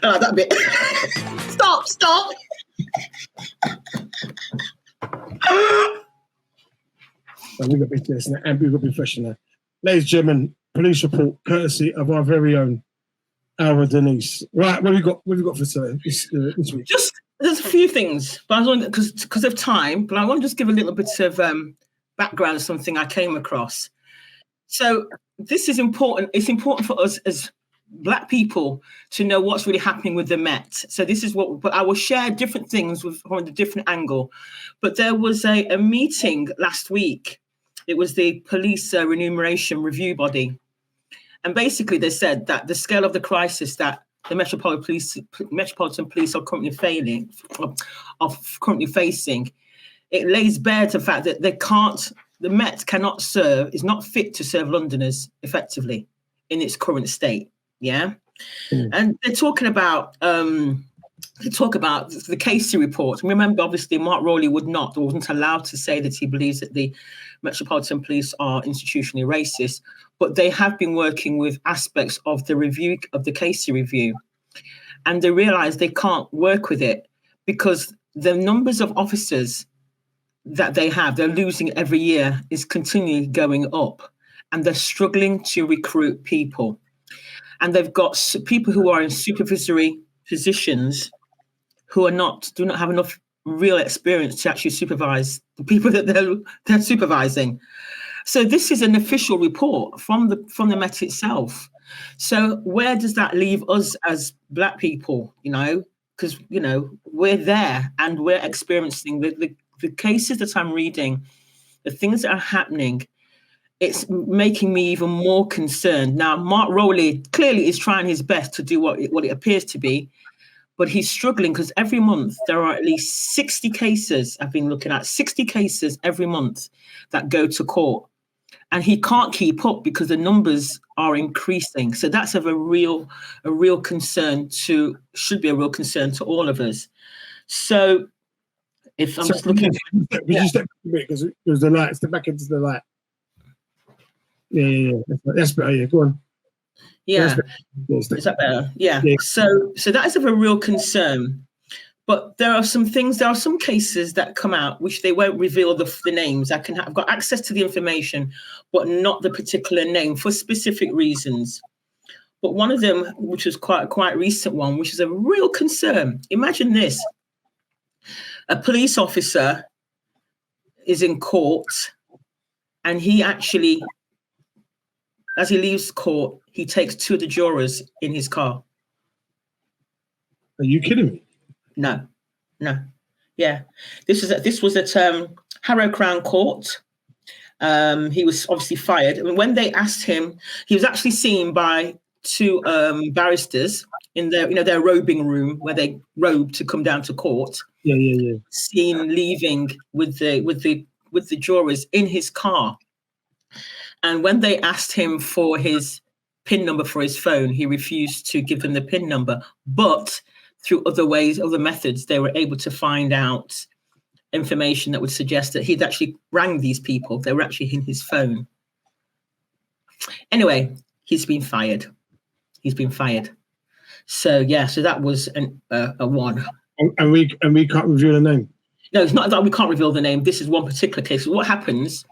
Oh, that bit. Stop. We've got to be this and we've got to be professional. Ladies and gentlemen, police report courtesy of our very own Our Denise. Right, what have we got for today this week? Just there's a few things, but I was wondering because of time, but I want to just give a little bit of background of something I came across. So this is important. It's important for us as Black people to know what's really happening with the Met. So this is but I will share different things from a different angle. But there was a meeting last week. It was the police remuneration review body. And basically they said that the scale of the crisis that the Metropolitan Police are currently facing, it lays bare to the fact that the Met is not fit to serve Londoners effectively in its current state. Yeah. And they're talking about the Casey report. Remember, obviously, Mark Rowley wasn't allowed to say that he believes that the Metropolitan Police are institutionally racist, but they have been working with aspects of the review of the Casey review. And they realize they can't work with it because the numbers of officers that they're losing every year is continually going up, and they're struggling to recruit people. And they've got people who are in supervisory positions who do not have enough real experience to actually supervise the people that they're supervising. So this is an official report from the Met itself. So where does that leave us as Black people? Because we're there and we're experiencing the cases that I'm reading, the things that are happening. It's making me even more concerned. Now, Mark Rowley clearly is trying his best to do what it appears to be, but he's struggling because every month there are at least 60 cases. I've been looking at 60 cases every month that go to court, and he can't keep up because the numbers are increasing. So that's a real concern should be a real concern to all of us. So if I'm just looking, you step because it was the light. Step back into the light. Yeah. That's better. Yeah, go on. Yeah, is that better? Yeah. So that is of a real concern. But there are some cases that come out which they won't reveal the names. I've got access to the information, but not the particular name for specific reasons. But one of them, which was quite recent one, which is a real concern. Imagine this: a police officer is in court, and he actually, as he leaves court, he takes two of the jurors in his car. Are you kidding me? No. Yeah, this was at Harrow Crown Court. He was obviously fired, and when they asked him, he was actually seen by two barristers in their robing room where they robe to come down to court. Yeah. Seen leaving with the jurors in his car. And when they asked him for his PIN number for his phone, he refused to give them the PIN number. But through other methods, they were able to find out information that would suggest that he'd actually rang these people. They were actually in his phone. Anyway, he's been fired. So that was a one. And we can't reveal the name. No, it's not that we can't reveal the name. This is one particular case. What happens?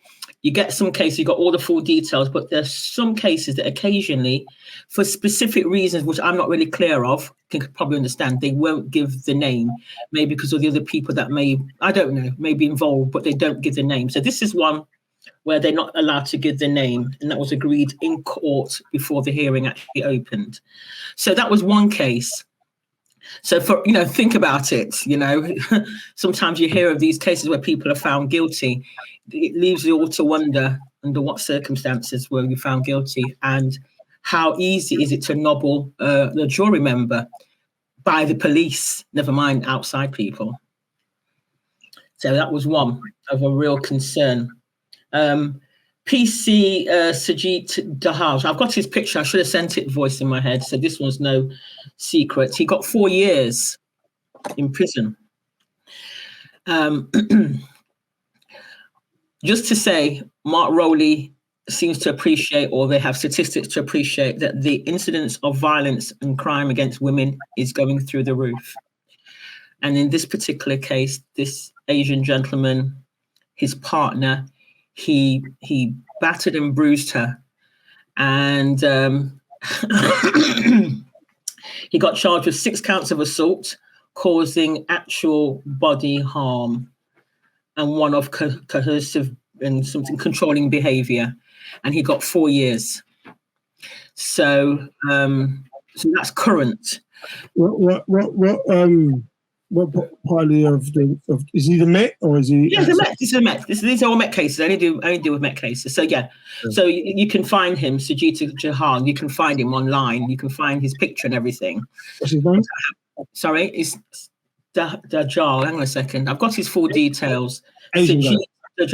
You get some cases, you got all the full details, but there's some cases that occasionally, for specific reasons, which I'm not really clear of, can probably understand, they won't give the name, maybe because of the other people that may be involved, but they don't give the name. So this is one where they're not allowed to give the name, and that was agreed in court before the hearing actually opened. So that was one case. So think about it, sometimes you hear of these cases where people are found guilty. It leaves you all to wonder under what circumstances were you found guilty, and how easy is it to nobble the jury member by the police, never mind outside people. So that was one of a real concern. PC Sajid Dahal. I've got his picture. I should have sent it voice in my head. So this one's no secret. He got 4 years in prison. Just to say, Mark Rowley seems to appreciate, or they have statistics to appreciate, that the incidence of violence and crime against women is going through the roof. And in this particular case, this Asian gentleman, his partner, he battered and bruised her, and he got charged with 6 counts of assault, causing actual body harm, and 1 of coercive and something controlling behavior, and he got 4 years. So that's current. What party of is he the Met or is he? Yeah, the Met. This is the Met. These are all Met cases. I only deal with Met cases. So yeah, so you can find him, Sajid Jahan. You can find him online. You can find his picture and everything. What's his name? Sorry, it's Dajjal. Hang on a second. I've got his full details. Asian guy.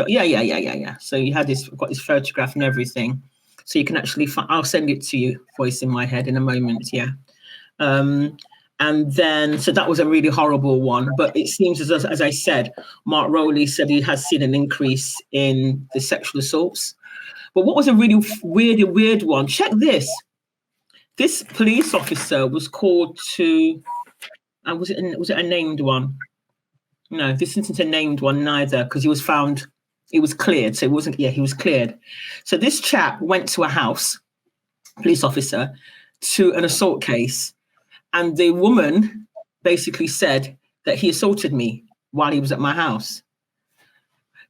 Yeah. So you had this, got his photograph and everything. So you can actually I'll send it to you, voice in my head, in a moment. Yeah. And then, so that was a really horrible one. But it seems as I said, Mark Rowley said he has seen an increase in the sexual assaults. But what was a really weird one? Check this. This police officer was called to, was it a named one? No, this isn't a named one neither, because he was found, it was cleared. So it wasn't, he was cleared. So this chap went to a house, police officer, to an assault case. And the woman basically said that he assaulted me while he was at my house.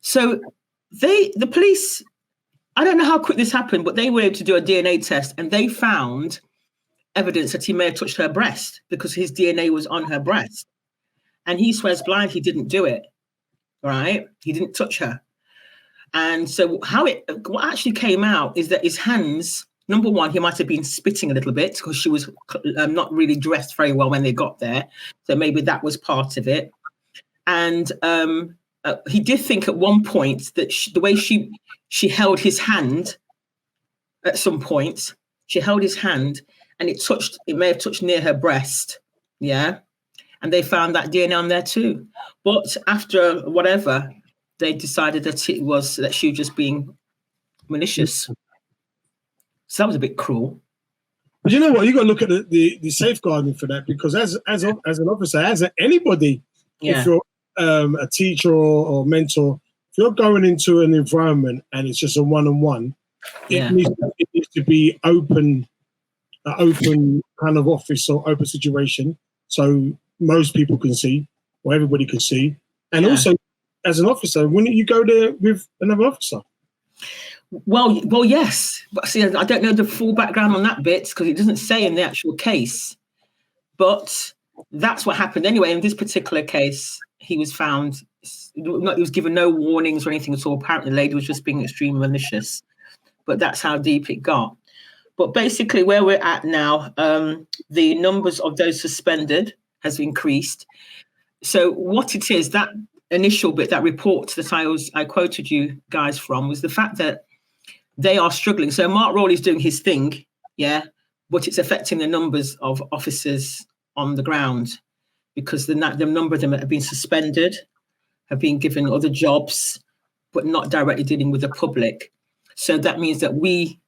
So the police, I don't know how quick this happened, but they were able to do a DNA test, and they found evidence that he may have touched her breast because his DNA was on her breast. And he swears blind he didn't do it, right? He didn't touch her. And so what actually came out is that his hands, number one, he might have been spitting a little bit because she was not really dressed very well when they got there. So maybe that was part of it. And he did think at one point that the way she held his hand at some point, she held his hand and it may have touched near her breast. Yeah. And they found that DNA on there too. But after whatever, they decided that she was just being malicious. So that was a bit cruel. But you know what? You got to look at the safeguarding for that, because as an officer, as anybody, if you're a teacher or mentor, if you're going into an environment and it's just a one-on-one, it needs to be open kind of office or open situation, so most people can see, or everybody can see. And also, as an officer, wouldn't you go there with another officer? Well, yes. But see, I don't know the full background on that bit because it doesn't say in the actual case. But that's what happened anyway. In this particular case, he was found, he was given no warnings or anything at all. Apparently, the lady was just being extremely malicious. But that's how deep it got. But basically, where we're at now, the numbers of those suspended has increased. So what it is, that initial bit, that report that I quoted you guys from, was the fact that they are struggling. So Mark Rowley's doing his thing, but it's affecting the numbers of officers on the ground because the number of them have been suspended, have been given other jobs, but not directly dealing with the public. So that means that we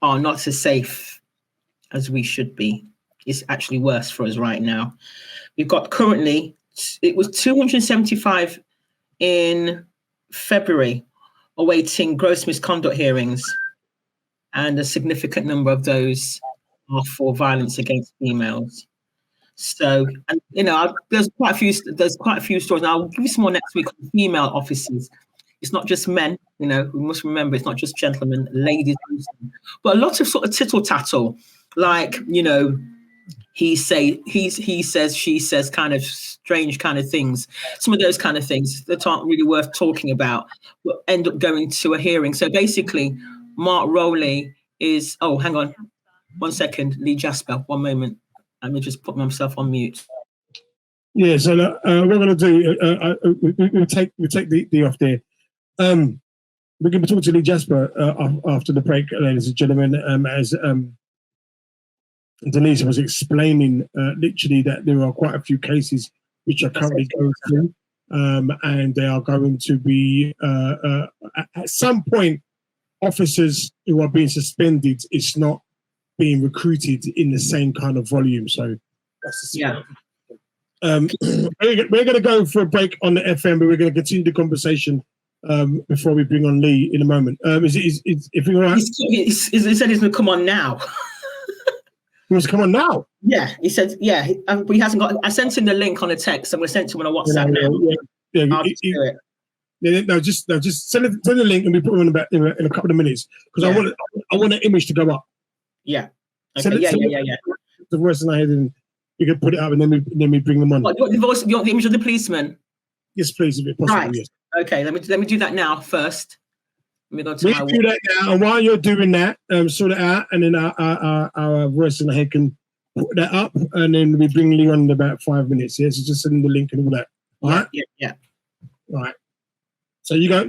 are not as safe as we should be. It's actually worse for us right now. We've got currently, it was 275 in February awaiting gross misconduct hearings, and a significant number of those are for violence against females. So, and there's quite a few stories. And I'll give you some more next week on female officers. It's not just men, we must remember it's not just gentlemen, ladies, but a lot of sort of tittle tattle, like, he says, she says, kind of strange kind of things. Some of those kind of things that aren't really worth talking about will end up going to a hearing. So basically, Mark Rowley is, hang on 1 second, Lee Jasper, 1 moment. Let me just put myself on mute. Yeah, so what we're going to do, we'll take the off there. We're going to be talking to Lee Jasper after the break, ladies and gentlemen, as Denise was explaining literally that there are quite a few cases which are currently going through, and they are going to be, at some point, officers who are being suspended, it's not being recruited in the same kind of volume. So that's the we're going to go for a break on the FM, but we're going to continue the conversation before we bring on Lee in a moment. If you're all right? He said he's going to come on now. He wants to come on now? Yeah, he said, yeah. He hasn't got. I sent him the link on a text, and we sent him on a WhatsApp now. Just send the link, and we put him in a couple of minutes because I want an image to go up. Yeah. Okay. Yeah. The voice in my head, and we can put it up, and then we bring them on. What, you want the image of the policeman? Yes, please, if possible. Right. Yes. Okay. Let me do that now first. Let me go to do that now, and while you're doing that, sort it out, and then our voice in the head can put that up, and then we bring Lee on in about 5 minutes. Yeah, so just send the link and all that. All right. Yeah. All right. So you go,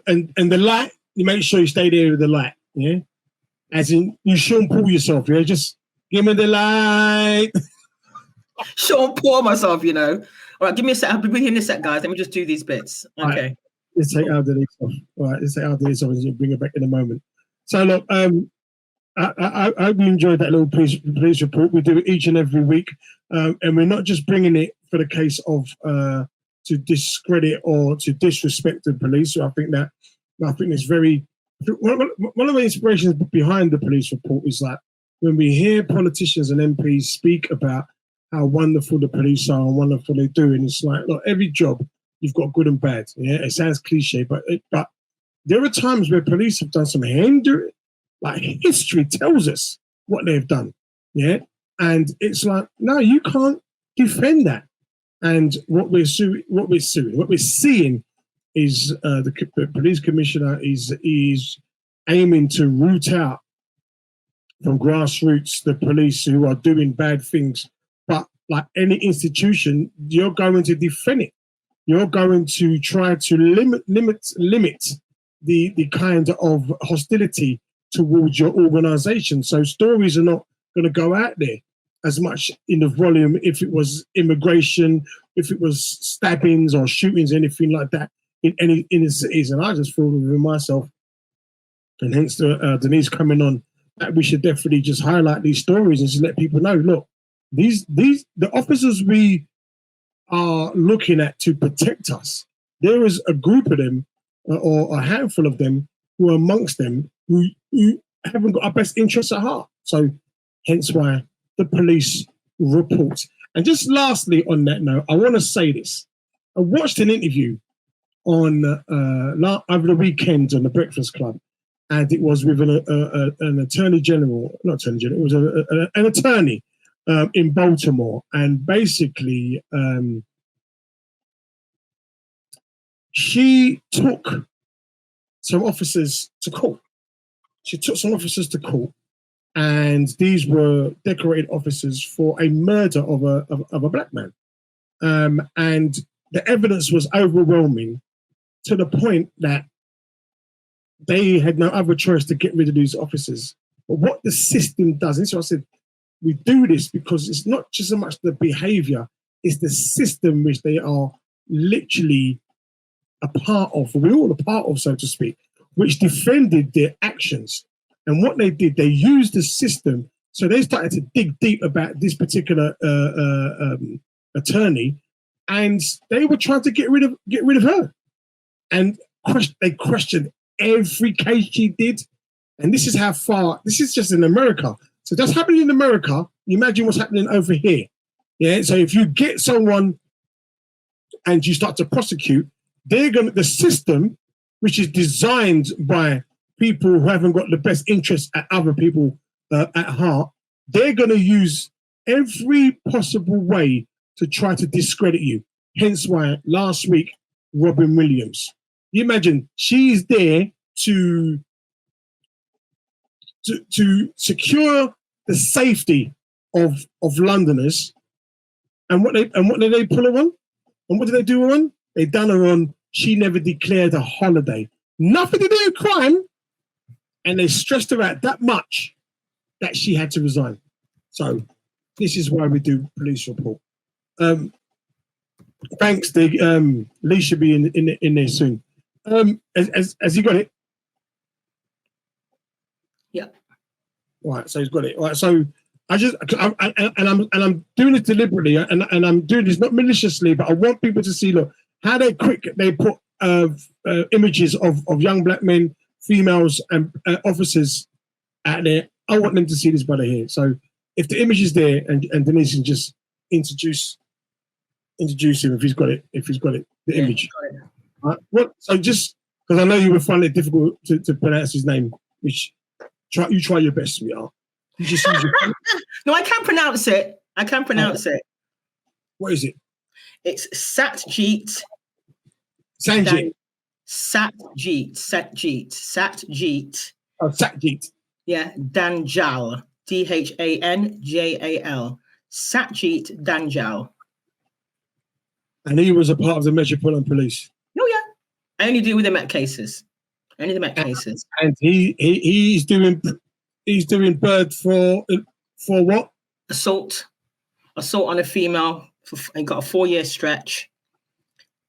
and the light. You make sure you stay there with the light. Yeah. As in, you Sean Paul yourself. Yeah. Just give me the light. Sean Paul myself. All right. Give me a sec. I'll be with you in a sec, guys. Let me just do these bits. Okay. Right. Let's take Our Denise off. All right, let's take Our Denise off and bring it back in a moment. So, look, I hope you enjoyed that little police report. We do it each and every week, and we're not just bringing it for the case of to discredit or to disrespect the police. So I think it's very one of the inspirations behind the police report is that when we hear politicians and MPs speak about how wonderful the police are and wonderful they do, and it's like, look, every job. You've got good and bad. Yeah, it sounds cliche, but there are times where police have done some hindering. Like history tells us what they've done. Yeah, and it's like no, you can't defend that. And what we're seeing is the police commissioner is aiming to root out from grassroots the police who are doing bad things. But like any institution, you're going to defend it. You're going to try to limit the kind of hostility towards your organization. So stories are not going to go out there as much in the volume if it was immigration, if it was stabbings or shootings, anything like that in the cities. And I just feel within myself, and hence Denise coming on, that we should definitely just highlight these stories and just let people know, look, the officers we are looking at to protect us. There is a group of them, or a handful of them, who are amongst them who haven't got our best interests at heart. So, hence why the police report. And just lastly, on that note, I want to say this: I watched an interview on over the weekend on the Breakfast Club, and it was with an attorney general, not attorney general, it was an attorney. In Baltimore, and basically she took some officers to court. And these were decorated officers for a murder of a black man. And the evidence was overwhelming to the point that they had no other choice to get rid of these officers. But what the system does, and so I said, we do this because it's not just so much the behavior, it's the system which they are literally a part of, we're all a part of, so to speak, which defended their actions. And what they did, they used the system. So they started to dig deep about this particular attorney, and they were trying to get rid of her. And they questioned every case she did. And this is how far, this is just in America. So that's happening in America. You imagine what's happening over here. Yeah. So if you get someone and you start to prosecute, the system, which is designed by people who haven't got the best interests at other people at heart, they're going to use every possible way to try to discredit you. Hence why last week, Robin Williams. You imagine she's there to secure the safety of Londoners, and what did they pull her on? And what did they do her on? They done her on. She never declared a holiday. nothing to do with crime, and they stressed her out that much that she had to resign. So this is why we do police report. Thanks. Lee should be in there soon. Has he got it? Yeah. Right. So he's got it. Right. So I'm doing it deliberately, and I'm doing this not maliciously, but I want people to see, look, how they put images of young black men, females, and officers out there. I want them to see this brother here. So if the image is there, and Denise can just introduce him if he's got it, the image. What? So just because I know you would find it difficult to pronounce his name, which you try your best, sweetheart. You just use your No, I can pronounce it. It. What is it? It's Satjeet. Sanjeet. Satjeet. Oh, Satjeet. Yeah, Danjal. Dhanjal. Satjeet Danjal. And he was a part of the Metropolitan Police. Oh yeah, I only deal with the Met cases. And he's doing bird for what? Assault on a female. He got a 4-year stretch.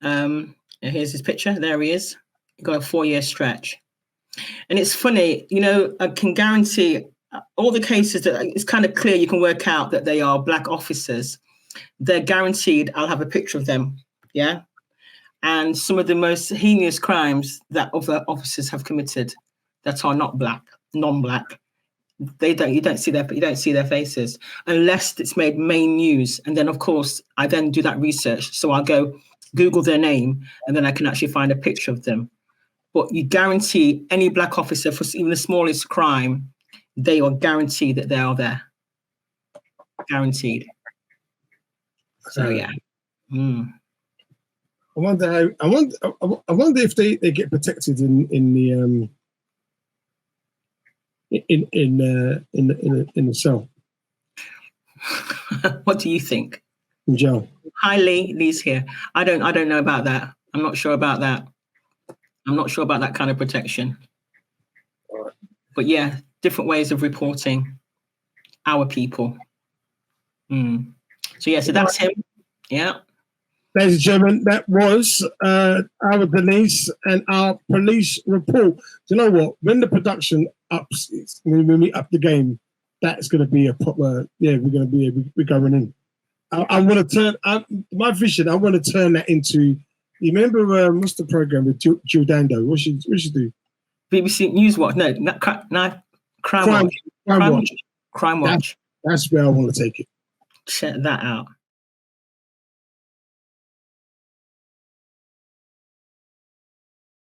And here's his picture. There he is. He got a 4-year stretch. And it's funny, I can guarantee all the cases that it's kind of clear you can work out that they are black officers. They're guaranteed I'll have a picture of them. Yeah. And some of the most heinous crimes that other officers have committed that are not black, non-black, you don't see their faces unless it's made main news. And then of course I then do that research. So I'll go Google their name and then I can actually find a picture of them. But you guarantee any black officer for even the smallest crime, they are guaranteed that they are there. Guaranteed. So yeah. I wonder if they get protected in the cell. What do you think? In jail. Hi, Lee's here. I don't know about that. I'm not sure about that. I'm not sure about that kind of protection. All right. But yeah, different ways of reporting our people. So yeah, so that's him. Yeah. Ladies and gentlemen, that was our Denise and our police report. Do you know what? When the production ups, when we up the game, that's going to be a proper. Yeah, we're going in. I want to turn my vision. I want to turn that into. You remember what's the program with Jill Dando? What should do? BBC News Watch? No, Crime Watch. Crime Watch. Crime Watch. That's where I want to take it. Check that out.